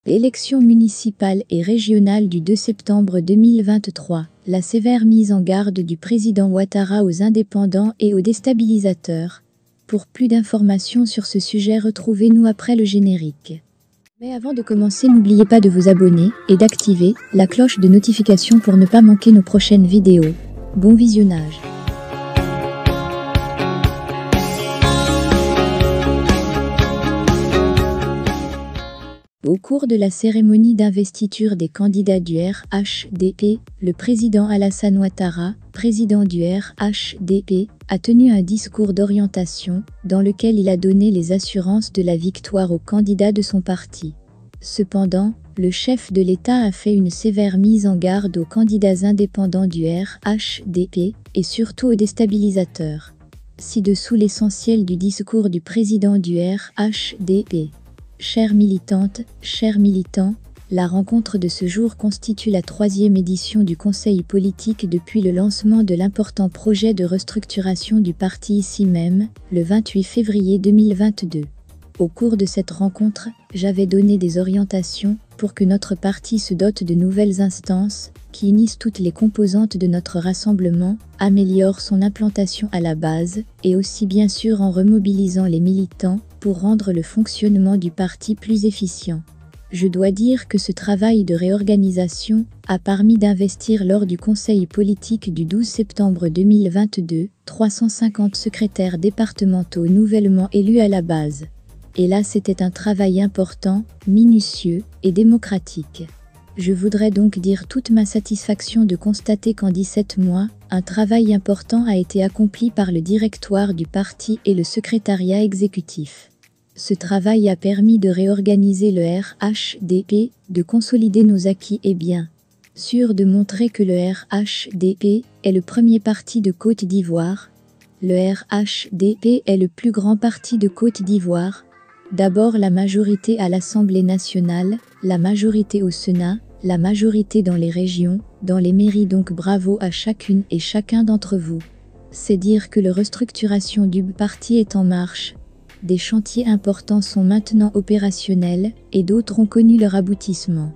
Élections municipales et régionales du 2 septembre 2023, la sévère mise en garde du président Ouattara aux indépendants et aux déstabilisateurs. Pour plus d'informations sur ce sujet, retrouvez-nous après le générique. Mais avant de commencer, n'oubliez pas de vous abonner et d'activer la cloche de notification pour ne pas manquer nos prochaines vidéos. Bon visionnage. Au cours de la cérémonie d'investiture des candidats du RHDP, le président Alassane Ouattara, président du RHDP, a tenu un discours d'orientation dans lequel il a donné les assurances de la victoire aux candidats de son parti. Cependant, le chef de l'État a fait une sévère mise en garde aux candidats indépendants du RHDP et surtout aux déstabilisateurs. Ci-dessous l'essentiel du discours du président du RHDP. Chères militantes, chers militants, la rencontre de ce jour constitue la 3e édition du Conseil politique depuis le lancement de l'important projet de restructuration du parti ici même, le 28 février 2022. Au cours de cette rencontre, j'avais donné des orientations pour que notre parti se dote de nouvelles instances qui unissent toutes les composantes de notre rassemblement, améliorent son implantation à la base et aussi bien sûr en remobilisant les militants pour rendre le fonctionnement du parti plus efficient. Je dois dire que ce travail de réorganisation a permis d'investir lors du Conseil politique du 12 septembre 2022, 350 secrétaires départementaux nouvellement élus à la base. Et là, c'était un travail important, minutieux et démocratique. Je voudrais donc dire toute ma satisfaction de constater qu'en 17 mois, un travail important a été accompli par le directoire du parti et le secrétariat exécutif. Ce travail a permis de réorganiser le RHDP, de consolider nos acquis et bien sûr de montrer que le RHDP est le premier parti de Côte d'Ivoire. Le RHDP est le plus grand parti de Côte d'Ivoire. D'abord la majorité à l'Assemblée nationale, la majorité au Sénat, la majorité dans les régions, dans les mairies, donc bravo à chacune et chacun d'entre vous. C'est dire que la restructuration du parti est en marche. Des chantiers importants sont maintenant opérationnels et d'autres ont connu leur aboutissement.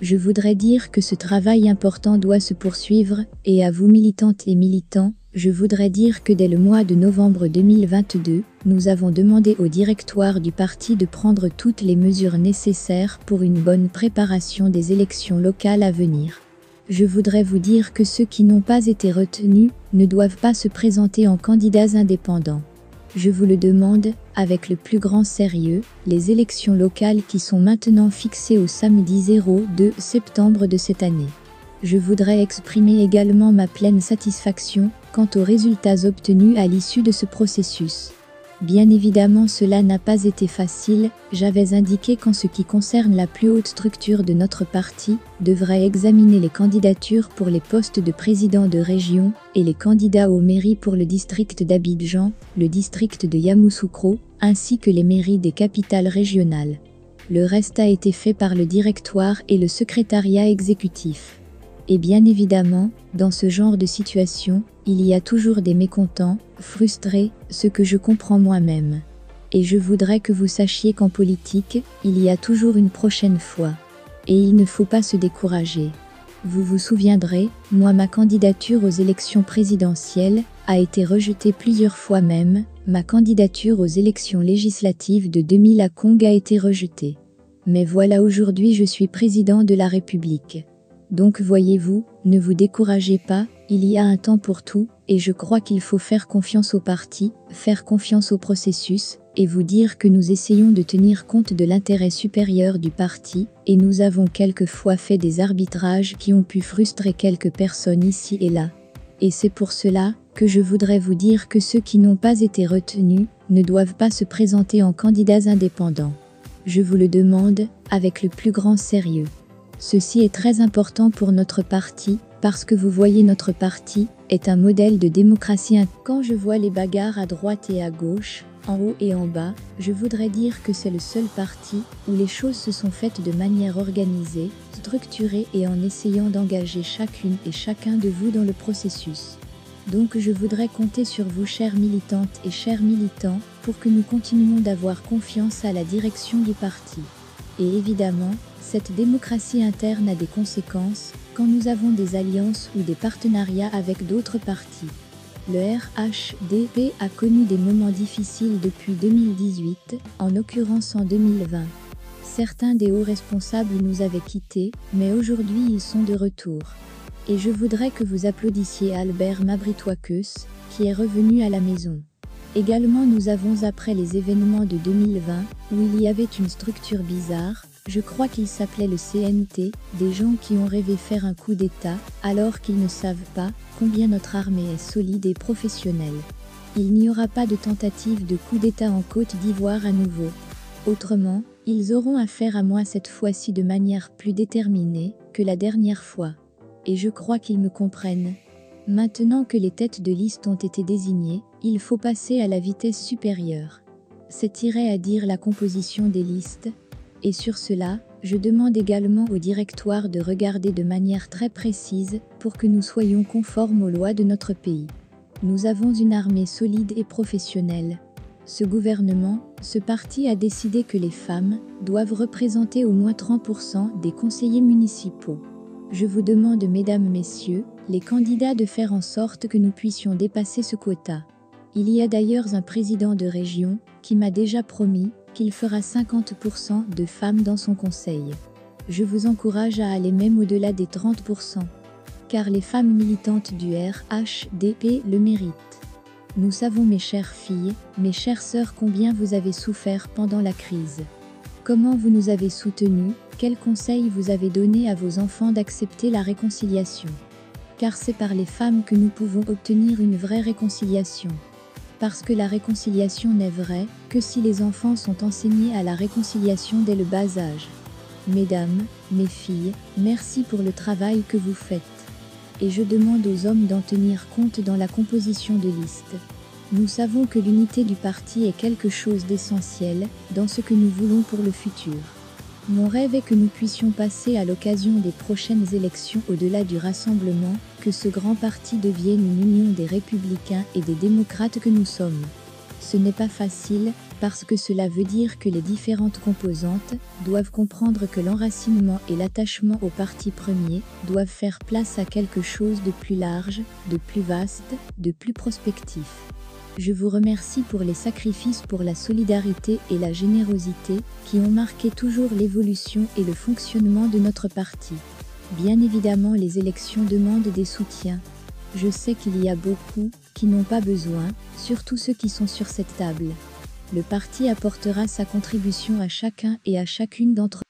Je voudrais dire que ce travail important doit se poursuivre et à vous militantes et militants, je voudrais dire que dès le mois de novembre 2022, nous avons demandé au directoire du parti de prendre toutes les mesures nécessaires pour une bonne préparation des élections locales à venir. Je voudrais vous dire que ceux qui n'ont pas été retenus ne doivent pas se présenter en candidats indépendants. Je vous le demande, avec le plus grand sérieux, les élections locales qui sont maintenant fixées au samedi 02 septembre de cette année. Je voudrais exprimer également ma pleine satisfaction quant aux résultats obtenus à l'issue de ce processus. Bien évidemment, cela n'a pas été facile, j'avais indiqué qu'en ce qui concerne la plus haute structure de notre parti, devrait examiner les candidatures pour les postes de président de région et les candidats aux mairies pour le district d'Abidjan, le district de Yamoussoukro, ainsi que les mairies des capitales régionales. Le reste a été fait par le directoire et le secrétariat exécutif. Et bien évidemment, dans ce genre de situation, il y a toujours des mécontents, frustrés, ce que je comprends moi-même. Et je voudrais que vous sachiez qu'en politique, il y a toujours une prochaine fois. Et il ne faut pas se décourager. Vous vous souviendrez, moi ma candidature aux élections présidentielles a été rejetée plusieurs fois même, ma candidature aux élections législatives de 2000 à Congo a été rejetée. Mais voilà, aujourd'hui je suis président de la République. Donc voyez-vous, ne vous découragez pas, il y a un temps pour tout, et je crois qu'il faut faire confiance au parti, faire confiance au processus, et vous dire que nous essayons de tenir compte de l'intérêt supérieur du parti, et nous avons quelquefois fait des arbitrages qui ont pu frustrer quelques personnes ici et là. Et c'est pour cela que je voudrais vous dire que ceux qui n'ont pas été retenus ne doivent pas se présenter en candidats indépendants. Je vous le demande, avec le plus grand sérieux. Ceci est très important pour notre parti, parce que vous voyez notre parti est un modèle de démocratie. Quand je vois les bagarres à droite et à gauche, en haut et en bas, je voudrais dire que c'est le seul parti où les choses se sont faites de manière organisée, structurée et en essayant d'engager chacune et chacun de vous dans le processus. Donc je voudrais compter sur vous, chères militantes et chers militants, pour que nous continuions d'avoir confiance à la direction du parti. Et évidemment, Cette démocratie interne a des conséquences quand nous avons des alliances ou des partenariats avec d'autres partis. Le RHDP a connu des moments difficiles depuis 2018, en l'occurrence en 2020. Certains des hauts responsables nous avaient quittés, mais aujourd'hui ils sont de retour. Et je voudrais que vous applaudissiez Albert Mabritoakeus, qui est revenu à la maison. Également nous avons après les événements de 2020, où il y avait une structure bizarre, je crois qu'il s'appelait le CNT, des gens qui ont rêvé faire un coup d'État, alors qu'ils ne savent pas combien notre armée est solide et professionnelle. Il n'y aura pas de tentative de coup d'État en Côte d'Ivoire à nouveau. Autrement, ils auront affaire à moi cette fois-ci de manière plus déterminée que la dernière fois. Et je crois qu'ils me comprennent. Maintenant que les têtes de liste ont été désignées, il faut passer à la vitesse supérieure. C'est irait à dire la composition des listes. Et sur cela, je demande également au directoire de regarder de manière très précise pour que nous soyons conformes aux lois de notre pays. Nous avons une armée solide et professionnelle. Ce gouvernement, ce parti a décidé que les femmes doivent représenter au moins 30% des conseillers municipaux. Je vous demande, mesdames, messieurs, les candidats de faire en sorte que nous puissions dépasser ce quota. Il y a d'ailleurs un président de région qui m'a déjà promis qu'il fera 50% de femmes dans son conseil. Je vous encourage à aller même au-delà des 30%, car les femmes militantes du RHDP le méritent. Nous savons, mes chères filles, mes chères sœurs, combien vous avez souffert pendant la crise. Comment vous nous avez soutenus, quels conseils vous avez donné à vos enfants d'accepter la réconciliation. Car c'est par les femmes que nous pouvons obtenir une vraie réconciliation. Parce que la réconciliation n'est vraie que si les enfants sont enseignés à la réconciliation dès le bas âge. Mesdames, mes filles, merci pour le travail que vous faites. Et je demande aux hommes d'en tenir compte dans la composition de liste. Nous savons que l'unité du parti est quelque chose d'essentiel dans ce que nous voulons pour le futur. Mon rêve est que nous puissions passer à l'occasion des prochaines élections au-delà du rassemblement, que ce grand parti devienne une union des républicains et des démocrates que nous sommes. Ce n'est pas facile, parce que cela veut dire que les différentes composantes doivent comprendre que l'enracinement et l'attachement au parti premier doivent faire place à quelque chose de plus large, de plus vaste, de plus prospectif. Je vous remercie pour les sacrifices pour la solidarité et la générosité qui ont marqué toujours l'évolution et le fonctionnement de notre parti. Bien évidemment, les élections demandent des soutiens. Je sais qu'il y a beaucoup qui n'ont pas besoin, surtout ceux qui sont sur cette table. Le parti apportera sa contribution à chacun et à chacune d'entre